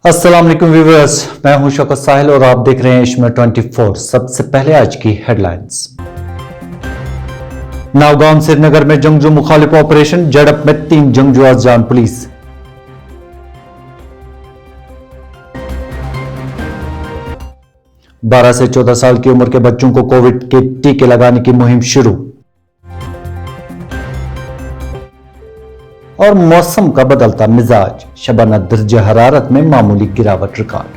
अस्सलाम वालेकुम व्यूअर्स, मैं हूं शौकत साहिल और आप देख रहे हैं इश्मेर 24। सबसे पहले आज की हेडलाइंस। नावगाम श्रीनगर में जंगजू मुखालिफ ऑपरेशन, झड़प में 3 जंगजू जान पुलिस। बारह से 14 साल की उम्र के बच्चों को कोविड के टीके लगाने की मुहिम शुरू। और मौसम का बदलता मिजाज, शबाना दर्जे हरारत में मामूली गिरावट रिकॉर्ड।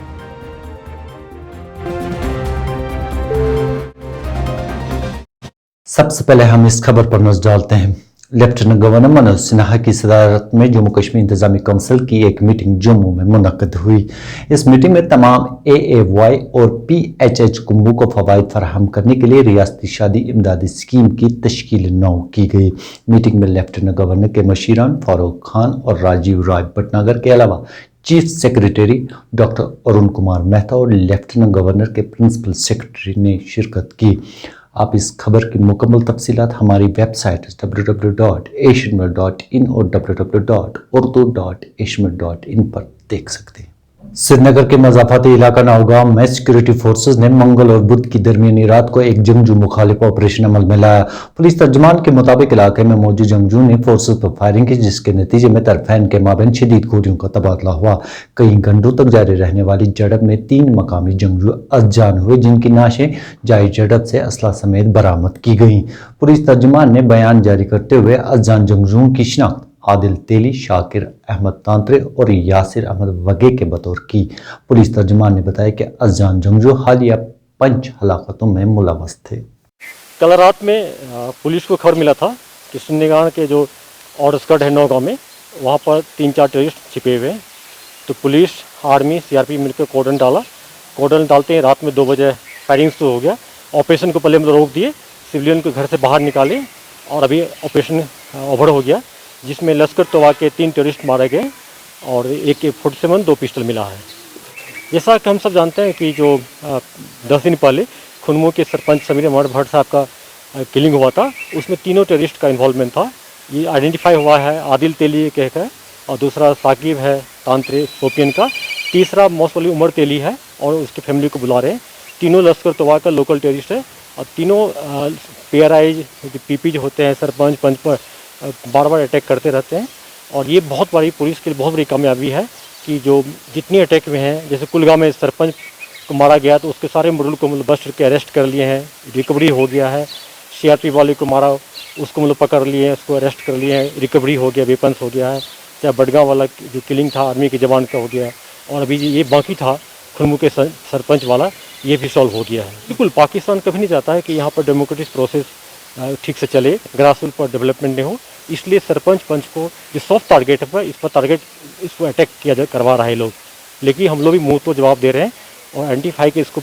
सबसे पहले हम इस खबर पर नजर डालते हैं। लेफ्टिनेंट गवर्नर मनोज सिन्हा की सदारत में जम्मू कश्मीर इंतजामी काउंसिल की एक मीटिंग जम्मू में मुनक्कद हुई। इस मीटिंग में तमाम AAY और PHH कुंबों को फवाइद फराहम करने के लिए रियासती शादी इमदादी स्कीम की तश्कील नौ की गई। मीटिंग में लेफ्टिनेंट गवर्नर के मशीरान फारूक खान और राजीव राय भटनागर के अलावा chief secretary doctor Arun Kumar Mehta और लेफ्टिनेंट गवर्नर के प्रिंसिपल सेक्रेटरी ने शिरकत की। आप इस खबर की मुकम्मल तफसीलात हमारी वेबसाइट www.asianmail.in और www.urdu.asianmail.in पर देख सकते हैं। श्रीनगर के मज़ाफ़ाती इलाका नावगाम में सिक्योरिटी फोर्सेज ने मंगल और बुध की दरमियानी रात को एक जंगजू मुखालिफ ऑपरेशन अमल में लाया। पुलिस तर्जुमान के मुताबिक इलाके में मौजूद जंगजू ने फोर्सेज पर फायरिंग की, जिसके नतीजे में तरफैन के माबैन शदीद गोलियों का तबादला हुआ। कई घंटों तक जारी रहने वाली झड़प में 3 मकामी जंगजू अजान हुए, जिनकी नाशें जारी झड़प से असला समेत बरामद की गई। पुलिस तर्जुमान ने बयान जारी करते हुए अजान जंगजुओं की शिनाख्त आदिल तेली, शाकिर अहमद तांत्रे और यासिर अहमद वगे के बतौर की। पुलिस तर्जुमान ने बताया कि अजान जंगजू हालिया 5 हलाकतों में मुलव्वस थे। कल रात में पुलिस को खबर मिला था कि श्रीनगर के जो आउटस्कर्ट है नौगांव में, वहाँ पर 3-4 टेररिस्ट छिपे हुए हैं। तो पुलिस, आर्मी, CRP मिलकर कॉर्डन डाला। कॉर्डन डालते ही रात में 2 बजे फायरिंग शुरू हो गया। ऑपरेशन को पहले रोक दिए, सिविलियन को घर से बाहर निकाले और अभी ऑपरेशन ओवर हो गया, जिसमें लश्कर तोबा के 3 टेररिस्ट मारे गए और AK-47 2 पिस्टल मिला है। जैसा कि हम सब जानते हैं कि जो 10 दिन पहले खुनमू के सरपंच समीर अहमद भट्ट साहब का किलिंग हुआ था, उसमें तीनों टेररिस्ट का इन्वॉल्वमेंट था। ये आइडेंटिफाई हुआ है आदिल तेली कहकर, और दूसरा साकिब है तांत्रे शोपियन का, तीसरा मौसली उमर तेली है और उसकी फैमिली को बुला रहे हैं। तीनों लश्कर तोबा का लोकल टेररिस्ट है और तीनों PRI PP जो होते हैं सरपंच पंच पर बार बार अटैक करते रहते हैं। और ये बहुत बड़ी पुलिस के लिए बहुत बड़ी कामयाबी है कि जो जितनी अटैक में हैं, जैसे कुलगाम में सरपंच को मारा गया तो उसके सारे मॉडल को बस्ट के अरेस्ट कर लिए हैं, रिकवरी हो गया है। CRP वाले को मारा, उसको पकड़ लिए हैं, उसको अरेस्ट कर लिए हैं, रिकवरी हो गया, वेपन्स हो गया है। चाहे बडगांव वाला जो किलिंग था आर्मी के जवान का हो गया, और अभी ये बाकी था खुनमू के सरपंच वाला, ये भी सॉल्व हो गया है। बिल्कुल पाकिस्तान कभी नहीं चाहता है कि यहाँ पर डेमोक्रेटिक प्रोसेस ठीक से चले, ग्रास रूट पर डेवलपमेंट नहीं हो, इसलिए सरपंच पंच को जो सॉफ्ट टारगेट है इस पर टारगेट इसको अटैक करवा रहा है लोग। लेकिन हम लोग भी मुंह तो जवाब दे रहे हैं और आइडेंटिफाई के इसको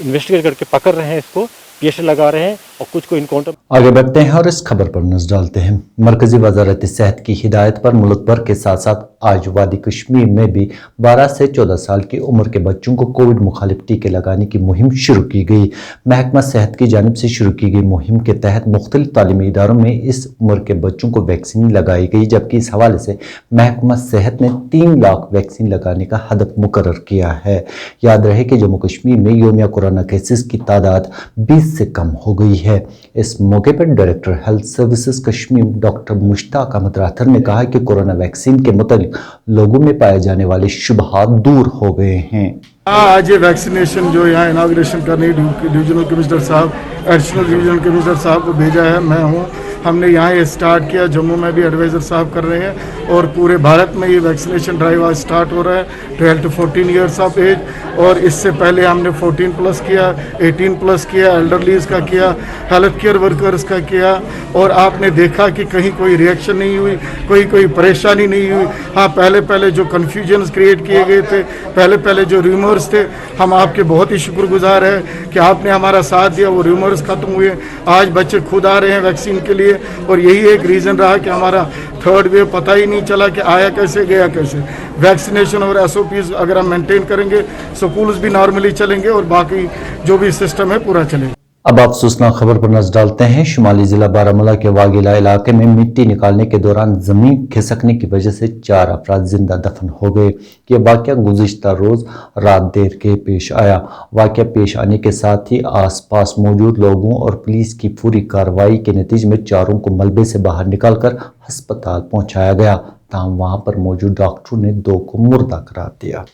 इन्वेस्टिगेट करके पकड़ रहे हैं, इसको PSA लगा रहे हैं और कुछ को इनकाउंटर। आगे बढ़ते हैं और इस खबर पर नजर डालते हैं। मरकजी वजारत सेहत की हिदायत पर मुल्क भर के साथ साथ आज वादी कश्मीर में भी 12 से 14 साल की उम्र के बच्चों को कोविड मुखालिफ टीके लगाने की मुहिम शुरू की गई। महकमा सेहत की जानिब से शुरू की गई मुहिम के तहत मुख्तलिफ तालीमी इदारों में इस उम्र के बच्चों को वैक्सीन लगाई गई, जबकि इस हवाले से महकमा सेहत ने 3 लाख वैक्सीन लगाने का हदफ मुकर्रर किया है। याद रहे कि जम्मू कश्मीर में योमिया कोरोना केसेस की तादाद 20 से कम हो गई है। इस मौके पर director health services Kashmir doctor Mushtaq Ahmad Rather ने कहा कि कोरोना वैक्सीन के मुतालिक लोगों में पाए जाने वाले शुबहात दूर हो गए हैं। आज ये वैक्सीनेशन जो यहाँ इनाग्रेशन करने डिविजनल कमिश्नर साहब, एडिशनल डिविजनल कमिश्नर साहब को भेजा है, मैं हूँ। हमने यहाँ ये स्टार्ट किया, जम्मू में भी एडवाइज़र साहब कर रहे हैं और पूरे भारत में ये वैक्सीनेशन ड्राइव आज स्टार्ट हो रहा है 12 to 14 ईयर्स ऑफ एज। और इससे पहले हमने 14+ किया, 18+ किया, एल्डरलीज का किया, हेल्थ केयर वर्कर्स का किया। और आपने देखा कि कहीं कोई रिएक्शन नहीं हुई, कोई परेशानी नहीं हुई। हाँ, पहले जो कन्फ्यूजन्स क्रिएट किए गए थे, पहले जो र्यूमर्स थे, हम आपके बहुत ही शुक्रगुजार हैं कि आपने हमारा साथ दिया, वो र्यूमर्स ख़त्म हुए। आज बच्चे खुद आ रहे हैं वैक्सीन के लिए और यही एक रीज़न रहा कि हमारा 3rd वेव पता ही नहीं चला कि आया कैसे गया कैसे। वैक्सीनेशन और SOPs अगर हम मेंटेन करेंगे, स्कूल्स भी नॉर्मली चलेंगे और बाकी जो भी सिस्टम है पूरा चलेगा। अब अफसोसनाक खबर पर नजर डालते हैं। शुमाली जिला बारामूला के वागिला इलाके में मिट्टी निकालने के दौरान जमीन खिसकने की वजह से 4 अफराद जिंदा दफन हो गए। यह वाकया गुज़िश्ता रोज रात देर के पेश आया। वाकया पेश आने के साथ ही आसपास मौजूद लोगों और पुलिस की पूरी कार्रवाई के नतीजे में चारों को मलबे से बाहर निकालकर अस्पताल पहुंचाया गया। ताहम वहां पर मौजूद डॉक्टरों ने 2 को मुर्दा करार दिया।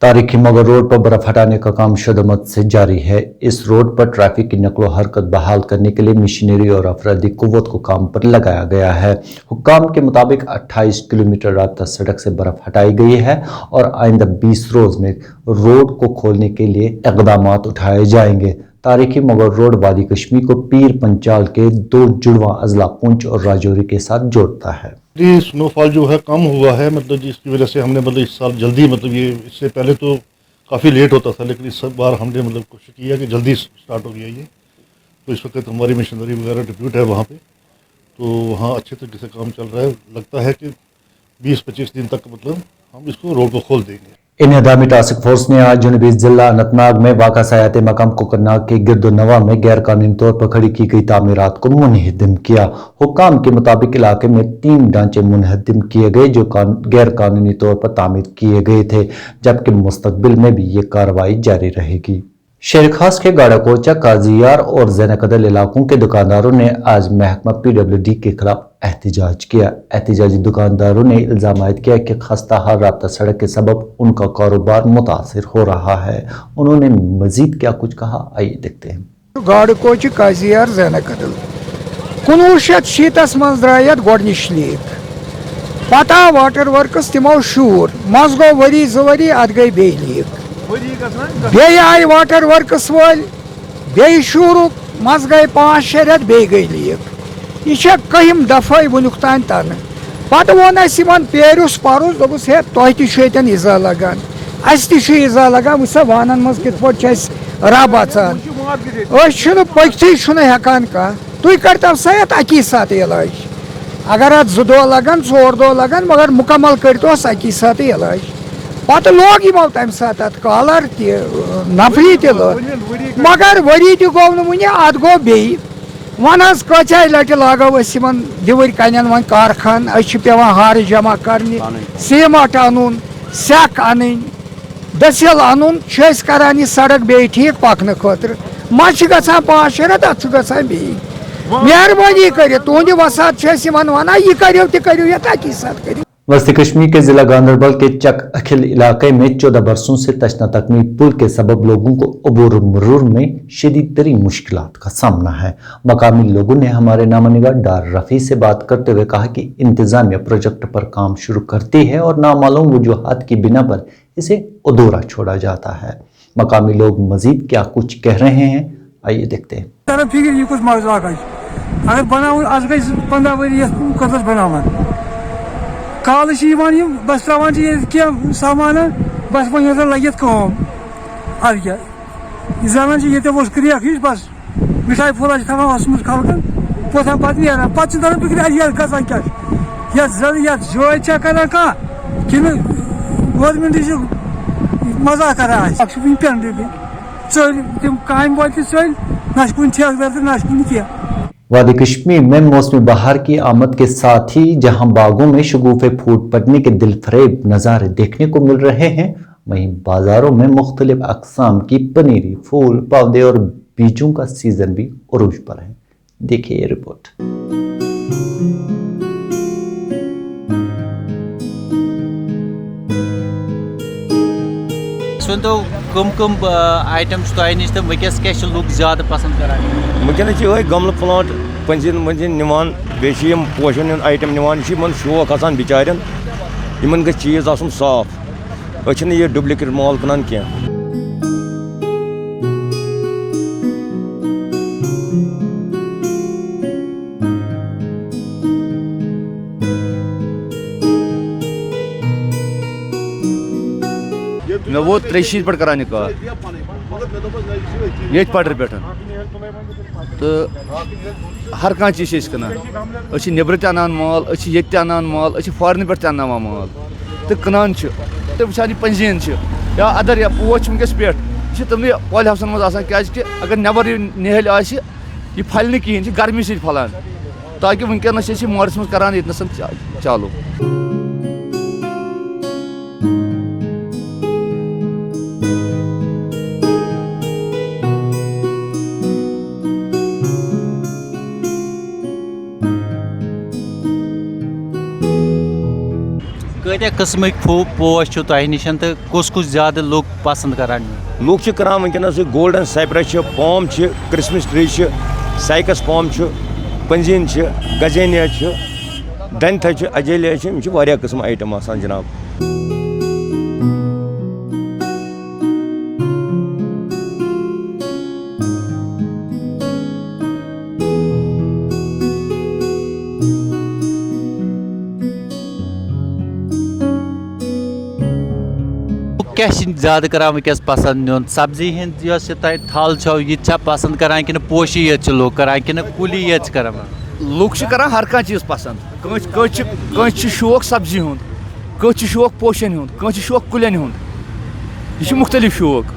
तारीखी मगर रोड पर बर्फ हटाने का काम शुद्धमत से जारी है। इस रोड पर ट्रैफिक की नकलो हरकत बहाल करने के लिए मशीनरी और अफरादी कुव्वत को काम पर लगाया गया है। हुक्काम के मुताबिक 28 किलोमीटर राब्ता सड़क से बर्फ हटाई गई है और आइंदा 20 रोज में रोड को खोलने के लिए इक़दामात उठाए जाएंगे। तारीखी मगर रोड वादी कश्मीर को पीर पंचाल के 2 जुड़वा अजला पुंछ और राजौरी के साथ जोड़ता है। ये स्नोफॉल जो है कम हुआ है, मतलब जिसकी वजह से हमने मतलब इस साल जल्दी, मतलब ये इससे पहले तो काफ़ी लेट होता था, लेकिन इस बार हमने मतलब कोशिश की है कि जल्दी स्टार्ट हो गया ये। तो इस वक्त हमारी मशीनरी वगैरह डिप्यूट है वहाँ पे, तो वहाँ अच्छे तरीके से काम चल रहा है। लगता है कि 20-25 दिन तक मतलब हम इसको रोड को खोल देंगे। इंहदामी टास्क फोर्स ने आज जनूबी जिला अनंतनाग में वाक़ा सयाहत मकाम कोकरनाग के गिरदोनवा में गैर कानूनी तौर पर खड़ी की गई तामीरात को मुनहदम किया। हुक्काम के मुताबिक इलाके में 3 ढांचे मुनहदम किए गए जो गैर कानूनी तौर पर तामीर किए गए थे, जबकि मुस्तकबिल में भी ये कार्रवाई जारी रहेगी। शेर खास के गाड़ा कोचा, काजियार और जैनकदल इलाकों के दुकानदारों ने आज महकमा PWD के खिलाफ एहतजाज किया। एहतजाजी दुकानदारों ने इल्जाम आयद किया कि खस्ता हाल राब्ता सड़क के सबब उनका कारोबार मुतासिर हो रहा है। उन्होंने मजीद क्या कुछ कहा, आइए देखते हैं। गाड़ कोच काजियार जैनकदल 1960 मज द्रायत गोडनिश लीक पता वाटर वर्कस तिमो शूर मज गो वरी 2 वरी अद गई बे लीक बे आई वाटर वर्कस वल बे शूर मज गई 5-6 रेत बे गई लीक। यह कहम दफा वनुक तान तन पत वोन पेरुस पारुस दोपस है तह इजा लगान इजा लगान वह वानन मज कित रब अचान पकती हेकान कह तुम करतो सत अकी साथ इलाज। अगर अत 2 दह लगन 4 दह लगन मगर मुकम्मल करतोस अकी साथ इलाज। पत लोग यमो तम साथ अत कॉलर नफरी त मगर वरी त गो वन अत गो बे वन कचाय लट लागो दिवर कन वन कारखान पेवान हार जमा करने सीमेंट अन सेक अन दसिल अन करान यह सड़क बे ठीक पकने खतर मज ग 5-6 रेत अत गसान बे मेहरबानी कर तुंद वसात वन यह करो तो करो या ताकि साथ करो। वस्ती कश्मीर के जिला गांधरबल के चक अखिल इलाके में 14 बरसों से तशना तकमील पुल के सबब लोगों को अबूर मरूर में शदीद तरीन मुश्किलात का सामना है। मकामी लोगों ने हमारे नामनिगार डार रफ़ी से बात करते हुए कहा कि इंतजामिया प्रोजेक्ट पर काम शुरू करती है और नामालूम वजूहात की बिना पर इसे अधूरा छोड़ा जाता है। मकामी लोग मजीद क्या कुछ कह रहे हैं, आइए देखते हैं। अगर बनाव आज गई 15 वरी कतस बनावान काल बस त्रावान क्या सामान बस वो लगित कम अद क्या जाना ये क्रियक बस मिठाई फूला थवान हसमुत खलकन पोथान पे नीरान पे फिक्र गसान क्या जोय कर कि गवर्नमेंट मजाक कर चल तम काम वात चल ना कुन ठेकेदार ना कुन क्या। वादी कश्मीर में मौसमी बहार की आमद के साथ ही जहां बागों में शगुफे फूट पड़ने के दिलफरेब नज़ारे देखने को मिल रहे हैं, वहीं बाजारों में मुख्तलिफ अक़साम की पनीरी, फूल, पौधे और बीजों का सीजन भी उरूज पर है। देखिए ये रिपोर्ट। तो कम आइटम्स तो निश तो वैस क्या लुक ज़्यादा पसंद करान वैस गमल प्लांट पंजिन वंजिन निवान बेशि पोशन आइटम निवान शौक आसान बिचारन इन गई चीज़ आसन साफ अच्छे ये डुप्लिकेट माल कनान क्या। मे वो 3 पे करान कह ये पटर पे तो हर कह चीज़ कनान नबर तनान माल ये अनान माल फॉरन पे अनावान माल तो कनान तो वुचान पंजीन या अदर या पोच वनकस पे یہ تمہیں پالہِ ہاوسن منٛز آسان کیازِ اگر نٮ۪بر یہِ نِہٲلۍ آسہِ یہِ پھلہِ نہٕ کِہیٖنۍ یہِ گرمی سۭتۍ پھلان تاکہِ وٕنکٮ۪نس چھِ أسۍ یہِ مارچس منٛز کران ییٚتنس چالوٗ. کۭتیاہ قٕسمٕکۍ پوش چھُ تۄہہِ نِش تہٕ کُس کُس زیادٕ لُکھ پسنٛد کران لوٗکھ چھِ کران وٕنکٮ۪نس گولڈن سایپرس چھِ پام چھِ کرسمس ٹری چھِ سایکس پام چھُ پنزیٖن چھِ گزینیا چھِ دنتھا چھِ اجیلیا چھِ یِم چھِ واریاہ قٕسم آیٹم آسان جناب. کیٛاہ چھِ زیادٕ کران وٕنکٮ۪س پسنٛد نیُن سبزی ہٕنٛز یۄس یہِ تۄہہِ تھل چھو یہِ تہِ چھا پسنٛد کران کِنہٕ پوشی یٲژ چھِ لُکھ کران کِنہٕ کُلی یٲژ چھِ کران لُکھ چھِ کران ہر کانٛہہ چیٖز پسنٛد کٲنٛسہِ چھُ شوق سبزی ہُنٛد کٲنٛسہِ چھُ شوق پوشن ہُنٛد کٲنٛسہِ چھُ شوق کُلٮ۪ن ہُنٛد یہِ چھُ مُختٔلِف شوق.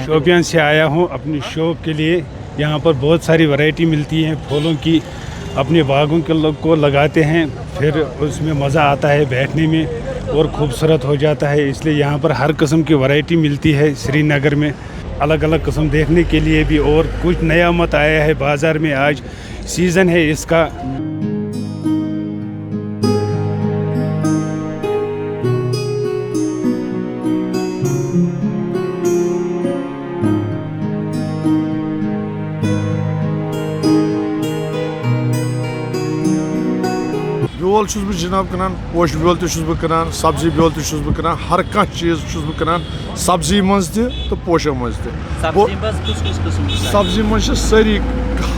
شوپیان سے آیا ہوں اپنے شوق کے لیے. یہاں پر بہت ساری ورائٹی ملتی ہیں پھولوں کی. اپنے باغوں کے لوگ کو لگاتے ہیں پھر اس میں مزہ آتا ہے بیٹھنے میں اور خوبصورت ہو جاتا ہے. اس لیے یہاں پر ہر قسم کی ورائٹی ملتی ہے سری نگر میں. الگ الگ قسم دیکھنے کے لیے بھی اور کچھ نیا مت آیا ہے بازار میں. آج سیزن ہے اس کا. بیول چھُس بہٕ جناب کٕنان پوشہِ بیول تہِ چھُس بہٕ کٕنان سبزی بیول تہِ چھُس بہٕ کٕنان ہر کانٛہہ چیٖز چھُس بہٕ کٕنان سبزی منٛز تہِ تہٕ پوشو منٛز تہِ. سبزی منٛز چھِ سٲری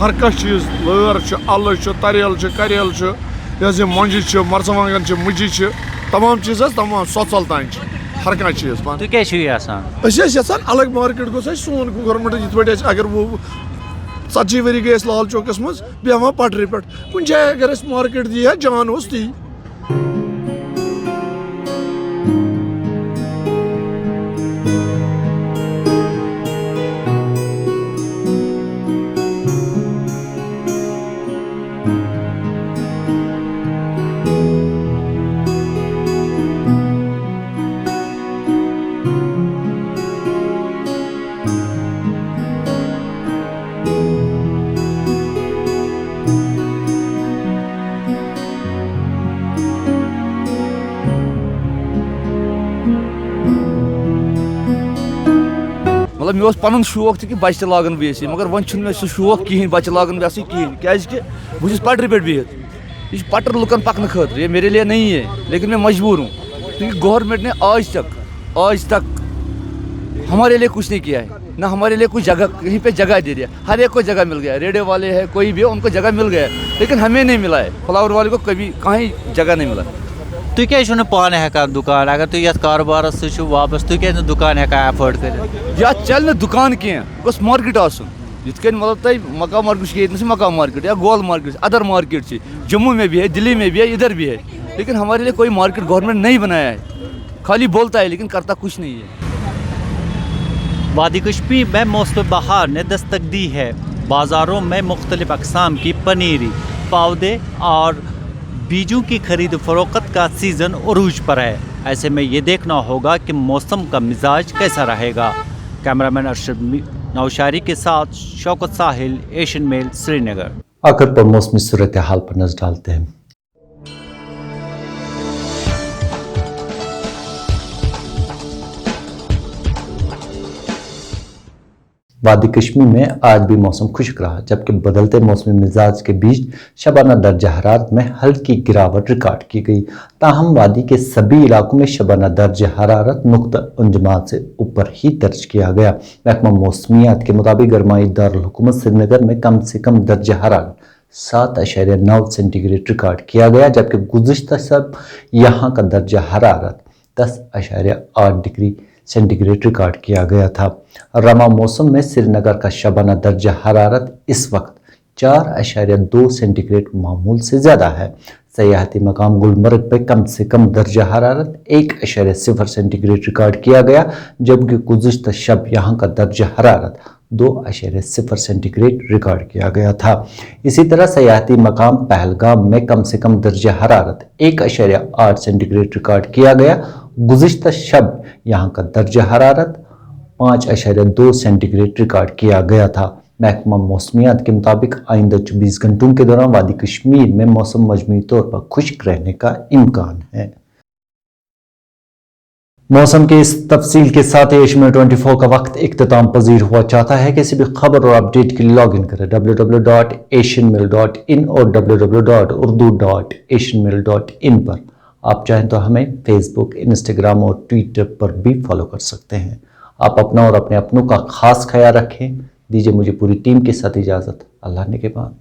ہر کانٛہہ چیٖز لٲر چھُ اَلہٕ چھُ تریل چھُ کریل چھُ یہِ حظ یہِ مۄنجہِ چھِ مرژٕوانٛگن چھِ مُجہِ چھِ تمام چیٖز حظ تمام سۄژل تانۍ چھِ ہر کانٛہہ چیٖز. تُہۍ کیٛاہ چھِو یژھان؟ أسۍ ٲسۍ یژھان الگ مارکیٹ گوٚژھ اَسہِ سون گورمنٹ یِتھ پٲٹھۍ اَسہِ اگر وۄنۍ 40 ؤری گٔے اَسہِ لال چوکس منٛز بیٚہوان پٹرِ پٮ۪ٹھ کُنہِ جایہِ اگر اَسہِ مارکیٹ دی ہا جان اوس تی. مطلب مےٚ اوس پَنُن شوق تہِ کہِ بَچہِ تہِ لاگَن بہٕ یہِ مگر وۄنۍ چھُنہٕ مےٚ سُہ شوق کِہیٖنۍ بَچہِ لاگَن بہٕ اَسہِ کِہیٖنۍ کیٛازِکہِ بہٕ چھُس پٹرِ پٮ۪ٹھ بِہِتھ. یہ پٹر لُکن پکنہٕ خٲطرٕ یہ میرے لیے نہیں ہے لیکن میں مجبور ہوں کیونکہ گورنمنٹ نے آج تک ہمارے لیے کچھ نہیں کیا ہے. نہ ہمارے لیے کوئی جگہ کہیں پہ جگہ دے دیا. ہر ایک کو جگہ مل گیا. ریڈیو والے ہیں کوئی بھی ان کو جگہ مل گیا لیکن ہمیں نہیں ملا ہے. فلاور والے کو کبھی کہیں جگہ نہیں ملا. تُہۍ کیٛازِ چھُو نہٕ پانہٕ ہٮ۪کان دُکان اگر تُہۍ یَتھ کارٕبارَس سۭتۍ چھِو وابسطہٕ تُہۍ کیٛازِ نہٕ دُکان ہٮ۪کان ایفٲڈ کٔرِتھ؟ یَتھ چلہِ نہٕ دُکان کینٛہہ گوٚژھ مارکیٹ آسُن. یِتھ کٔنۍ مطلب تۄہہِ مقام مارکیٹ چھِ ییٚتہِ نَس مقام مارکیٹ یا گول مارکیٹ ادر مارکیٹ چھِ جموں میں بھی ہے دلی میں بھی ہے ادھر بھی ہے لیکن ہمارے لیے کوئی مارکیٹ گورنمنٹ نہیں بنایا ہے. خالی بولتا ہے لیکن کرتا کچھ نہیں ہے. وادی کشمیر میں موسم بہار نے دستک دی ہے. بازاروں میں مختلف اقسام کی پنیری پودے اور بیجوں کی خرید و فروخت کا سیزن عروج پر ہے. ایسے میں یہ دیکھنا ہوگا کہ موسم کا مزاج کیسا رہے گا. کیمرامین ارشد نوشاری کے ساتھ شوکت ساحل ایشین میل سری نگر. آخر پر موسمی صورتحال پر نظر ڈالتے ہیں. وادی کشمیر میں آج بھی موسم خشک رہا جبکہ بدلتے موسمی مزاج کے بیچ شبانہ درجہ حرارت میں ہلکی گراوٹ ریکارڈ کی گئی. تاہم وادی کے سبھی علاقوں میں شبانہ درجہ حرارت نقطہ انجماد سے اوپر ہی درج کیا گیا. محکمہ موسمیات کے مطابق گرمائی دارالحکومت سری نگر میں کم سے کم درجہ حرارت 7.9 सेंटीग्रेड रिकॉर्ड किया गया, जबकि गुज़िश्ता शब यहाँ का दर्जा हरारत 10.8 डिग्री सेंटीग्रेड रिकॉर्ड किया गया था। रमा मौसम में श्रीनगर का शबाना दर्जा हरारत इस वक्त 4.2 सेंटीग्रेड मामूल से ज़्यादा है। सयाहती मकाम गुलमर्ग पे कम से कम दर्जा हरारत 1.0 सेंटीग्रेड रिकॉर्ड किया गया, जबकि गुज़िश्ता शब यहाँ का दर्जा हरारत 2.0 सेंटीग्रेड रिकॉर्ड किया गया था। इसी तरह सयाहती मकाम पहलगाम में कम से कम दर्जा हरारत 1.8 सेंटीग्रेड रिकॉर्ड किया गया। गुज़िश्ता शब यहाँ का दर्जा हरारत 5.2 सेंटीग्रेड रिकॉर्ड किया गया था। महकमा मौसमियात के मुताबिक आइंदा 24 घंटों के दौरान वादी कश्मीर में मौसम मजमूई तौर पर खुश्क रहने का इम्कान है। मौसम के इस तफसील के साथ एशियन 24 का वक्त इख्तिताम पजीर हुआ। चाहता है किसी भी खबर और अपडेट के लिए लॉग इन करें www.asianmail.in और www.urdu.asianmail.in पर। आप चाहें तो हमें फेसबुक, इंस्टाग्राम और ट्विटर पर भी फॉलो कर सकते हैं। आप अपना और अपने अपनों का खास ख्याल रखें। दीजिए मुझे पूरी टीम के साथ इजाज़त। अल्लाह ने के बाद।